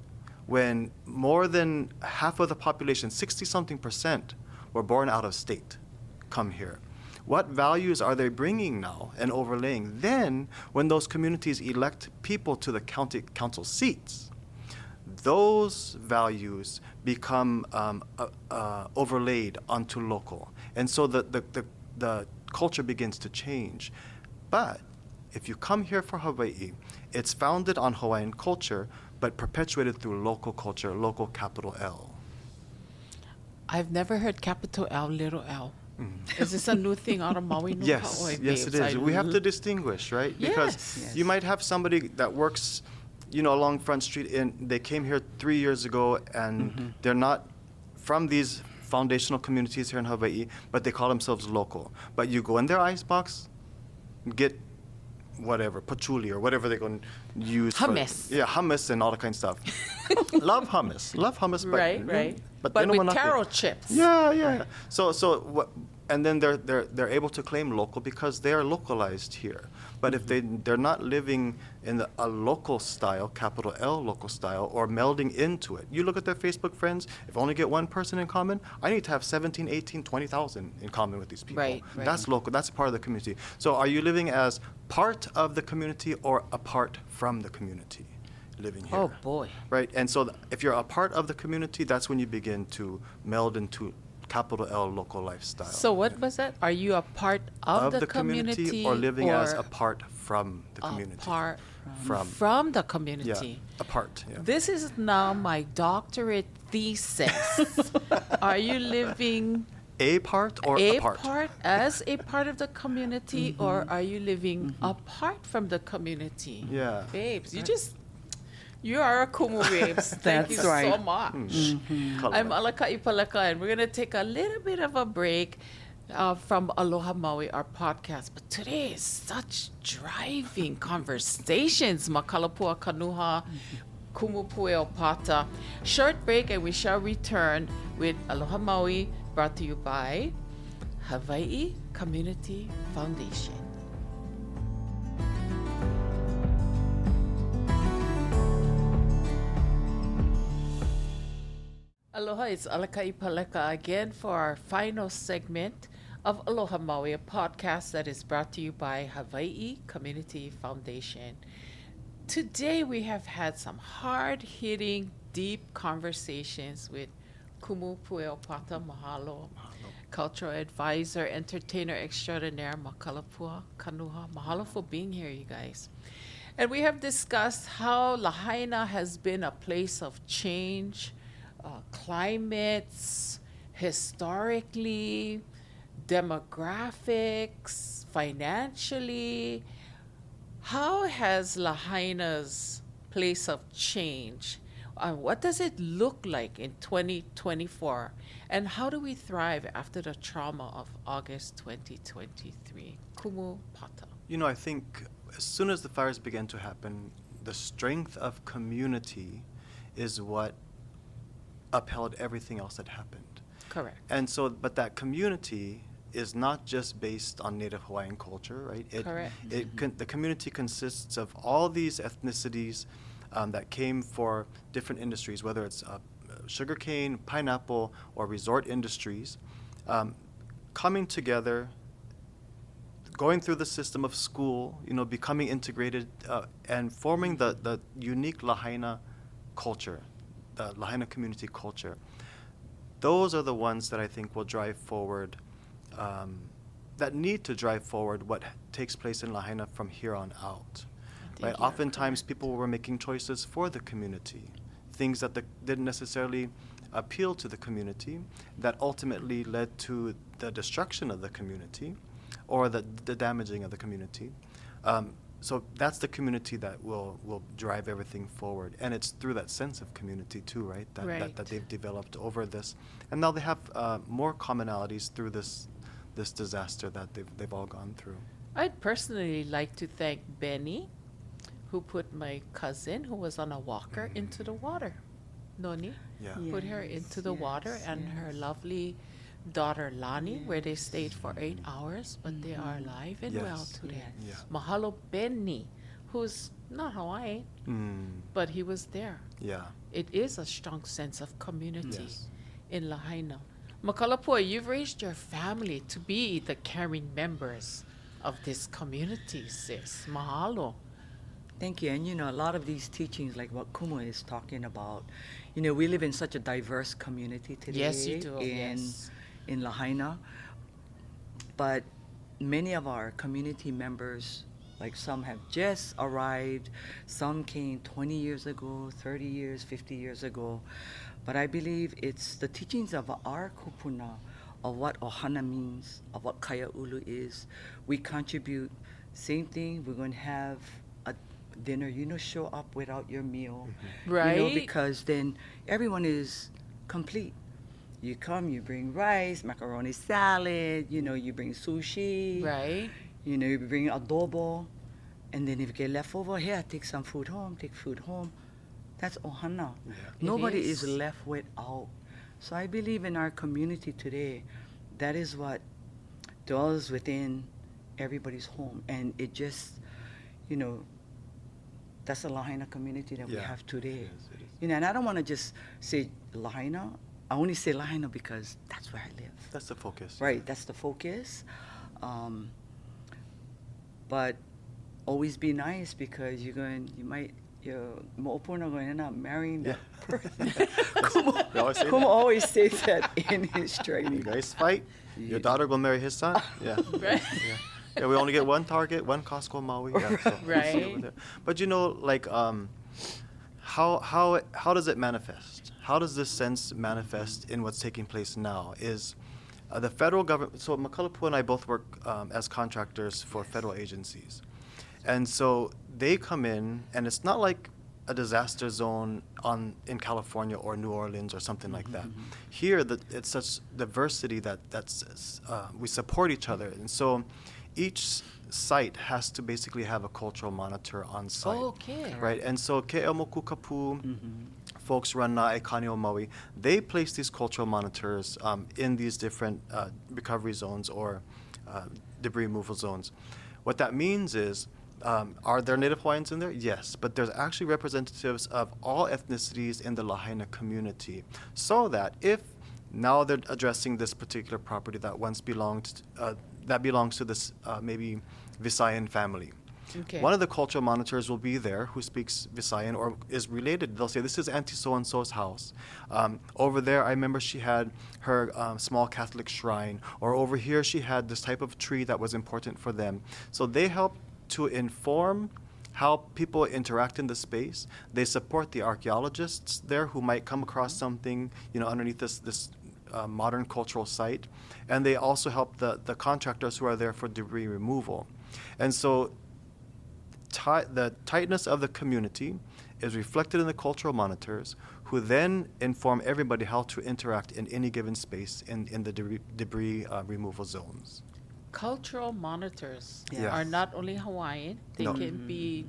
Speaker 2: when more than half of the population, 60-something%, were born out of state, come here? What values are they bringing now and overlaying? Then, when those communities elect people to the county council seats, those values become overlaid onto local. And so the culture begins to change. But if you come here for Hawaii, it's founded on Hawaiian culture, but perpetuated through local culture, local capital L.
Speaker 1: I've never heard capital L, little L. Is this a new thing out of Maui? No
Speaker 2: Yes,
Speaker 1: Hawaii,
Speaker 2: yes, it
Speaker 1: babes?
Speaker 2: is. We have to distinguish, right? Because
Speaker 1: Yes.
Speaker 2: you might have somebody that works, along Front Street, and they came here 3 years ago, and they're not from these foundational communities here in Hawaii, but they call themselves local. But you go in their icebox, get whatever, patchouli or whatever they're going to use.
Speaker 1: Hummus.
Speaker 2: Hummus and all that kind of stuff. Love hummus. But,
Speaker 1: Right.
Speaker 2: But,
Speaker 1: But
Speaker 2: they don't
Speaker 1: with
Speaker 2: want nothing.
Speaker 1: taro chips.
Speaker 2: Yeah. So what? And then they're able to claim local because they are localized here. But if they're not living in a local style, capital L local style, or melding into it. You look at their Facebook friends, if I only get one person in common, I need to have 17, 18, 20,000 in common with these people.
Speaker 1: Right.
Speaker 2: That's local. That's part of the community. So are you living as part of the community or apart from the community? Living here.
Speaker 1: Oh, boy.
Speaker 2: Right? And so if you're a part of the community, that's when you begin to meld into capital L local lifestyle.
Speaker 1: So what was that? Are you a part of the community
Speaker 2: or living as apart from the community?
Speaker 1: Apart
Speaker 2: from
Speaker 1: the community.
Speaker 2: Yeah, apart. Yeah.
Speaker 1: This is now my doctorate thesis. Are you living
Speaker 2: A part or apart?
Speaker 1: as a part of the community, or are you living apart from the community?
Speaker 2: Yeah.
Speaker 1: Babes, you are a kumu, babes. Thank you
Speaker 3: That's right.
Speaker 1: so much. I'm Alakai Paleka, and we're going to take a little bit of a break from Aloha Maui, our podcast. But today is such driving conversations. Makalapua, Kanuha, Kumu Pueo Pata. Short break, and we shall return with Aloha Maui, brought to you by Hawaii Community Foundation. Aloha, it's Alakai Paleka again for our final segment of Aloha Maui, a podcast that is brought to you by Hawaii Community Foundation. Today we have had some hard-hitting, deep conversations with Kumu Pueo Pata Mahalo, cultural advisor, entertainer extraordinaire, Makalapua, Kanuha. Mahalo for being here, you guys. And we have discussed how Lahaina has been a place of change, climates, historically, demographics, financially. How has Lahaina's place of change, what does it look like in 2024? And how do we thrive after the trauma of August 2023? Kumu Pata.
Speaker 2: I think as soon as the fires began to happen, the strength of community is what upheld everything else that happened.
Speaker 1: Correct.
Speaker 2: And so, but that community is not just based on Native Hawaiian culture, right?
Speaker 1: Correct.
Speaker 2: The community consists of all these ethnicities that came for different industries, whether it's sugarcane, pineapple, or resort industries, coming together, going through the system of school, becoming integrated, and forming the unique Lahaina culture, the Lahaina community culture. Those are the ones that I think will drive forward, that need to drive forward what takes place in Lahaina from here on out. Right? Oftentimes people were making choices for the community, things that didn't necessarily appeal to the community, that ultimately led to the destruction of the community or the damaging of the community. So that's the community that will drive everything forward. And it's through that sense of community too, right? That they've developed over this. And now they have more commonalities through this disaster that they've all gone through.
Speaker 1: I'd personally like to thank Benny, who put my cousin, who was on a walker, into the water. Noni put her into the water, and her lovely daughter Lani, where they stayed for 8 hours, but they are alive and well today.
Speaker 2: Yeah.
Speaker 1: Mahalo Benny, who's not Hawaiian, but he was there.
Speaker 2: Yeah.
Speaker 1: It is a strong sense of community in Lahaina. Makalapua, you've raised your family to be the caring members of this community, sis. Mahalo.
Speaker 3: Thank you. And a lot of these teachings, like what Kumu is talking about, we live in such a diverse community today.
Speaker 1: Yes, you do.
Speaker 3: In
Speaker 1: Yes.
Speaker 3: in Lahaina, but many of our community members, like some have just arrived, some came 20 years ago, 30 years, 50 years ago. But I believe it's the teachings of our kupuna, of what ohana means, of what kaya ulu is. We contribute. Same thing, we're going to have a dinner. Show up without your meal.
Speaker 1: Right.
Speaker 3: Because then everyone is complete. You come, you bring rice, macaroni salad, you bring sushi.
Speaker 1: Right.
Speaker 3: You bring adobo. And then if you get leftover, here, take some food home, take food home. That's ohana.
Speaker 2: Yeah.
Speaker 3: Nobody
Speaker 1: is.
Speaker 3: is left without. So I believe in our community today, that is what dwells within everybody's home. And it just, that's the Lahaina community that we
Speaker 2: Yeah.
Speaker 3: have today.
Speaker 2: It is, it is.
Speaker 3: And I don't want to just say Lahaina. I only say Lahaina because that's where I live.
Speaker 2: That's the focus.
Speaker 3: Right, that's the focus. But always be nice because your mo'opuna going to end up marrying that person.
Speaker 2: We always say
Speaker 3: Kumu
Speaker 2: that.
Speaker 3: always says that in his
Speaker 2: You
Speaker 3: training.
Speaker 2: guys fight. Your daughter will marry his son. Yeah.
Speaker 1: Right.
Speaker 2: Yeah. Yeah, we only get one target, one Costco Maui. Yeah, so we'll see over
Speaker 1: Right.
Speaker 2: there. But like, how does it manifest? How does this sense manifest in what's taking place now? Is the federal government? So Makalapua and I both work as contractors for federal agencies, and so they come in, and it's not like a disaster zone in California or New Orleans or something like that. Here, it's such diversity that's we support each other, and so each site has to basically have a cultural monitor on site.
Speaker 1: Okay.
Speaker 2: Right, and so Ke'emoku Kapu folks run Na'e Kanio Maui. They place these cultural monitors in these different recovery zones or debris removal zones. What that means is, are there Native Hawaiians in there? Yes, but there's actually representatives of all ethnicities in the Lahaina community, so that if now they're addressing this particular property that once belonged that belongs to this maybe Visayan family.
Speaker 1: Okay.
Speaker 2: One of the cultural monitors will be there who speaks Visayan or is related. They'll say, this is Auntie so-and-so's house. Over there, I remember she had her small Catholic shrine. Or over here, she had this type of tree that was important for them. So they help to inform how people interact in the space. They support the archaeologists there who might come across something, underneath this modern cultural site. And they also help the contractors who are there for debris removal. And so the tightness of the community is reflected in the cultural monitors, who then inform everybody how to interact in any given space in the debris removal zones.
Speaker 1: Cultural monitors
Speaker 3: Yes.
Speaker 1: are not only Hawaiian. They
Speaker 2: No.
Speaker 1: can be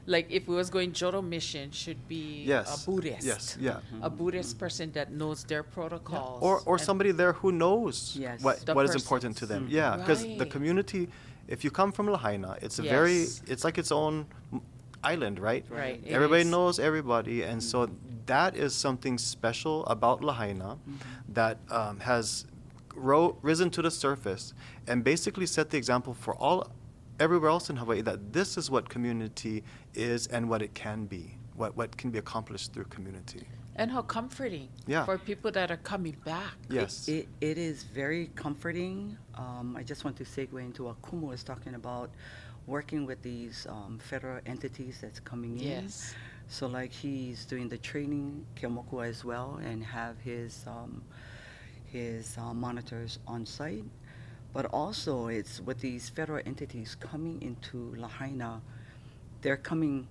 Speaker 1: like if we was going Jodo mission, should be
Speaker 2: Yes.
Speaker 1: a Buddhist.
Speaker 2: Yes, yeah.
Speaker 1: A Buddhist person that knows their protocols.
Speaker 2: Or
Speaker 1: and-
Speaker 2: somebody there who knows
Speaker 3: Yes.
Speaker 2: what
Speaker 1: The
Speaker 2: is
Speaker 1: persons.
Speaker 2: important to them. Yeah, because the
Speaker 1: Right.
Speaker 2: community, if you come from Lahaina, it's
Speaker 1: Yes.
Speaker 2: it's like its own island, right?
Speaker 1: Right, it
Speaker 2: Everybody
Speaker 1: is.
Speaker 2: knows everybody, and so that is something special about Lahaina that has risen to the surface and basically set the example for everywhere else in Hawaii that this is what community is and what it can be, what can be accomplished through community.
Speaker 1: And how comforting
Speaker 2: Yeah.
Speaker 1: for people that are coming back.
Speaker 2: Yes.
Speaker 3: It is very comforting. I just want to segue into what Kumu was talking about, working with these federal entities that's coming in.
Speaker 1: Yes.
Speaker 3: So like he's doing the training, Kemoku as well, and have his monitors on site. But also it's with these federal entities coming into Lahaina, they're coming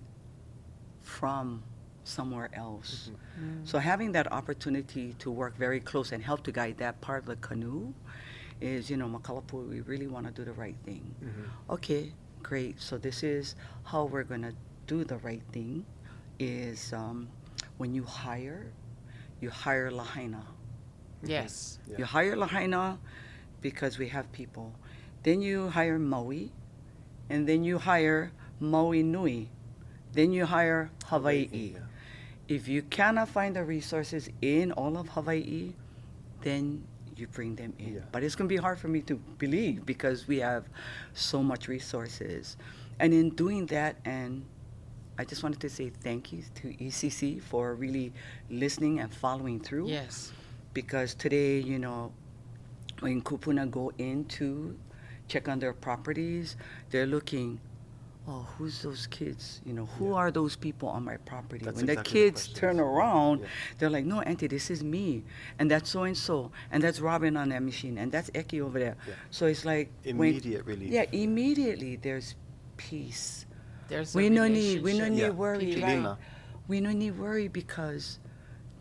Speaker 3: from somewhere else. So having that opportunity to work very close and help to guide that part of the canoe is, Makalapua, we really want to do the right thing. Okay, great. So this is how we're going to do the right thing is when you hire Lahaina.
Speaker 1: Yes.
Speaker 2: Yeah.
Speaker 3: You hire Lahaina because we have people. Then you hire Maui, and then you hire Maui Nui. Then you hire Hawaii.
Speaker 2: Yeah.
Speaker 3: If you cannot find the resources in all of Hawaii, then you bring them in.
Speaker 2: Yeah.
Speaker 3: But it's going to be hard for me to believe because we have so much resources. And in doing that, and I just wanted to say thank you to ECC for really listening and following through.
Speaker 1: Yes.
Speaker 3: Because today, you know, when kupuna go in to check on their properties, they're looking, oh, who's those kids? You know, who are those people on my property?
Speaker 2: That's
Speaker 3: when
Speaker 2: exactly
Speaker 3: the
Speaker 2: the
Speaker 3: kids
Speaker 2: question.
Speaker 3: turn around,
Speaker 2: Yeah.
Speaker 3: they're like, no, auntie, this is me. And that's so-and-so. And that's Robin on that machine. And that's Eki over there.
Speaker 2: Yeah.
Speaker 3: So it's like...
Speaker 2: Immediate relief.
Speaker 3: Yeah, immediately there's peace.
Speaker 1: There's a
Speaker 3: We no need
Speaker 1: relationship.
Speaker 3: worry,
Speaker 2: Pilina.
Speaker 3: right? We no need worry because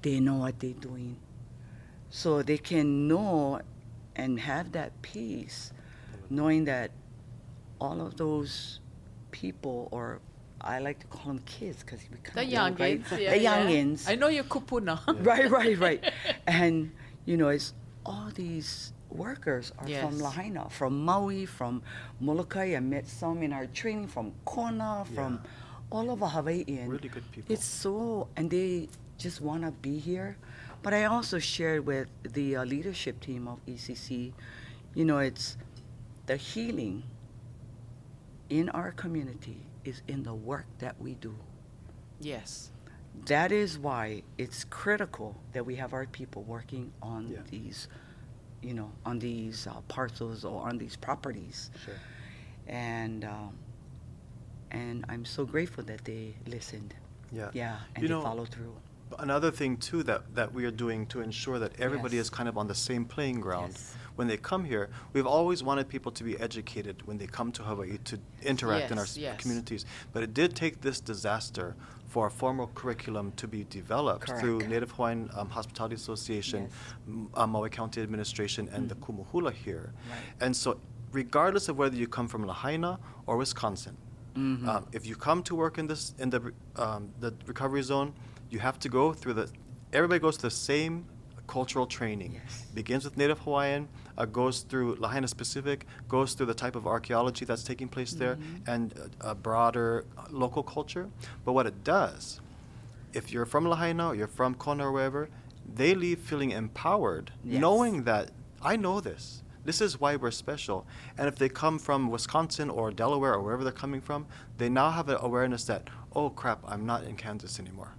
Speaker 3: they know what they're doing. So they can know and have that peace, knowing that all of those people, or I like to call them kids because we
Speaker 1: The
Speaker 3: kind of
Speaker 1: youngins.
Speaker 3: right?
Speaker 1: Yeah,
Speaker 3: The
Speaker 1: yeah.
Speaker 3: youngins.
Speaker 1: I know you're kupuna.
Speaker 3: Right. And, you know, it's all these workers are
Speaker 1: Yes.
Speaker 3: from Lahaina, from Maui, from Molokai. I met some in our training from Kona, from all over Hawaii. And
Speaker 2: Really good people.
Speaker 3: it's so, and they just want to be here. But I also shared with the leadership team of ECC, you know, it's the healing in our community is in the work that we do.
Speaker 1: Yes.
Speaker 3: That is why it's critical that we have our people working on
Speaker 2: Yeah.
Speaker 3: these, you know, on these parcels or on these properties.
Speaker 2: Sure.
Speaker 3: And I'm so grateful that they listened.
Speaker 2: Yeah.
Speaker 3: Yeah, and
Speaker 2: You
Speaker 3: they
Speaker 2: know,
Speaker 3: followed through.
Speaker 2: Another thing too that we are doing to ensure that everybody
Speaker 3: Yes.
Speaker 2: is kind of on the same playing ground
Speaker 3: Yes.
Speaker 2: when they come here. We've always wanted people to be educated when they come to Hawaii to interact in our
Speaker 1: Yes.
Speaker 2: communities. But it did take this disaster for a formal curriculum to be developed through
Speaker 3: Correct.
Speaker 2: Native Hawaiian Hospitality Association,
Speaker 3: Yes.
Speaker 2: Maui County Administration, and the Kumuhula here.
Speaker 3: Right.
Speaker 2: And so, regardless of whether you come from Lahaina or Wisconsin, if you come to work in the recovery zone, you have to go through everybody goes through the same cultural training.
Speaker 3: Yes.
Speaker 2: Begins with Native Hawaiian, goes through Lahaina specific, goes through the type of archaeology that's taking place there, and a broader local culture. But what it does, if you're from Lahaina or you're from Kona or wherever, they leave feeling empowered,
Speaker 3: Yes.
Speaker 2: knowing that I know this. This is why we're special. And if they come from Wisconsin or Delaware or wherever they're coming from, they now have an awareness that, oh crap, I'm not in Kansas anymore.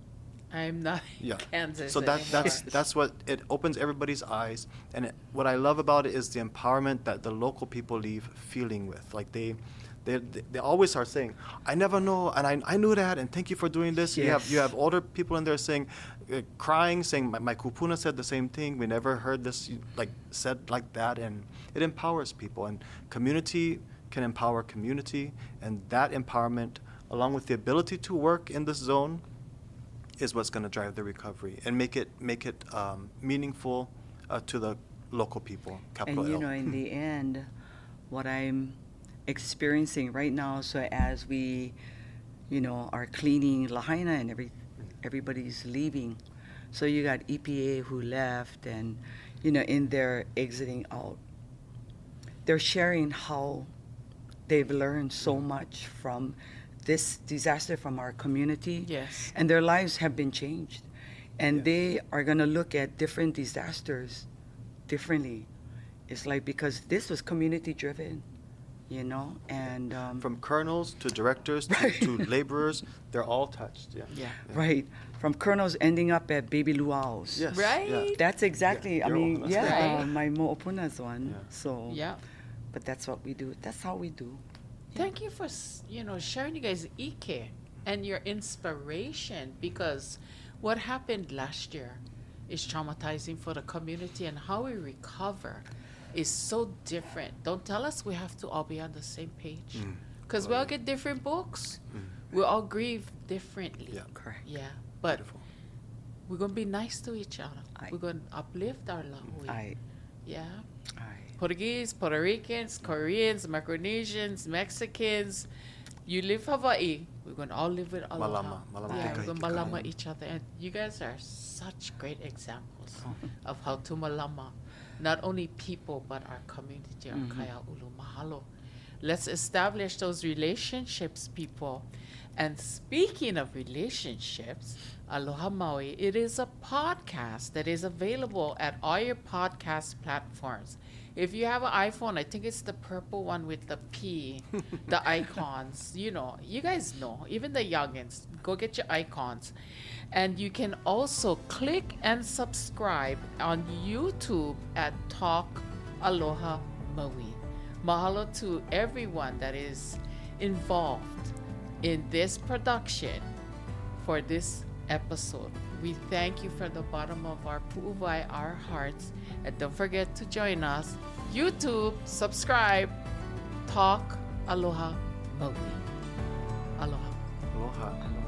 Speaker 1: I'm not in
Speaker 2: Yeah.
Speaker 1: Kansas
Speaker 2: So
Speaker 1: anymore.
Speaker 2: that's what it opens everybody's eyes, and what I love about it is the empowerment that the local people leave feeling with. Like they always are saying, I never know, and I knew that, and thank you for doing this.
Speaker 3: Yes.
Speaker 2: You have older people in there saying, crying, saying my kupuna said the same thing. We never heard this said like that, and it empowers people, and community can empower community, and that empowerment, along with the ability to work in this zone, is what's going to drive the recovery and make it meaningful to the local people. Capital
Speaker 3: And you
Speaker 2: L.
Speaker 3: know, in the end, what I'm experiencing right now, so as we, you know, are cleaning Lahaina and everybody's leaving. So you got EPA who left, and you know, in their exiting out, they're sharing how they've learned so much from this disaster from our community.
Speaker 1: Yes.
Speaker 3: And their lives have been changed. And
Speaker 2: Yeah.
Speaker 3: they are going to look at different disasters differently. It's like, because this was community driven, you know, and
Speaker 2: From colonels to directors
Speaker 3: Right.
Speaker 2: to laborers, they're all touched. Yeah.
Speaker 1: Yeah.
Speaker 3: right, from colonels ending up at baby luau's.
Speaker 2: Yes.
Speaker 1: Right?
Speaker 2: Yeah.
Speaker 3: That's exactly,
Speaker 2: Yeah,
Speaker 3: I
Speaker 2: you're
Speaker 3: mean,
Speaker 2: all-
Speaker 3: yeah,
Speaker 1: that's
Speaker 2: right.
Speaker 3: my mo'opuna's one.
Speaker 2: Yeah.
Speaker 3: So,
Speaker 1: Yeah.
Speaker 3: but that's what we do. That's how we do.
Speaker 1: Thank you for sharing you guys Ike and your inspiration, because what happened last year is traumatizing for the community, and how we recover is so different. Don't tell us we have to all be on the same page, because we all get different books. We all grieve differently.
Speaker 2: Yeah.
Speaker 3: Correct.
Speaker 1: Yeah, but
Speaker 2: Beautiful.
Speaker 1: we're gonna be nice to each other.
Speaker 3: Aye.
Speaker 1: We're gonna uplift our Lahui. Yeah. Portuguese, Puerto Ricans, Koreans, Micronesians, Mexicans. You live Hawaii. We're going to all live with Aloha.
Speaker 2: Malama. Malama
Speaker 1: Yeah,
Speaker 2: tika
Speaker 1: we're going to
Speaker 2: hiki
Speaker 1: malama
Speaker 2: kai.
Speaker 1: each other. And you guys are such great examples of how to malama not only people, but our community, our kaya ulu mahalo. Let's establish those relationships, people. And speaking of relationships, Aloha Maui, it is a podcast that is available at all your podcast platforms. If you have an iPhone, I think it's the purple one with the P, the icons. You know, you guys know, even the youngins, go get your icons. And you can also click and subscribe on YouTube at Talk Aloha Maui. Mahalo to everyone that is involved in this production for this episode. We thank you from the bottom of our pu'uwai, our hearts. And don't forget to join us. YouTube, subscribe, Talk Aloha Maui. Aloha.
Speaker 2: Aloha.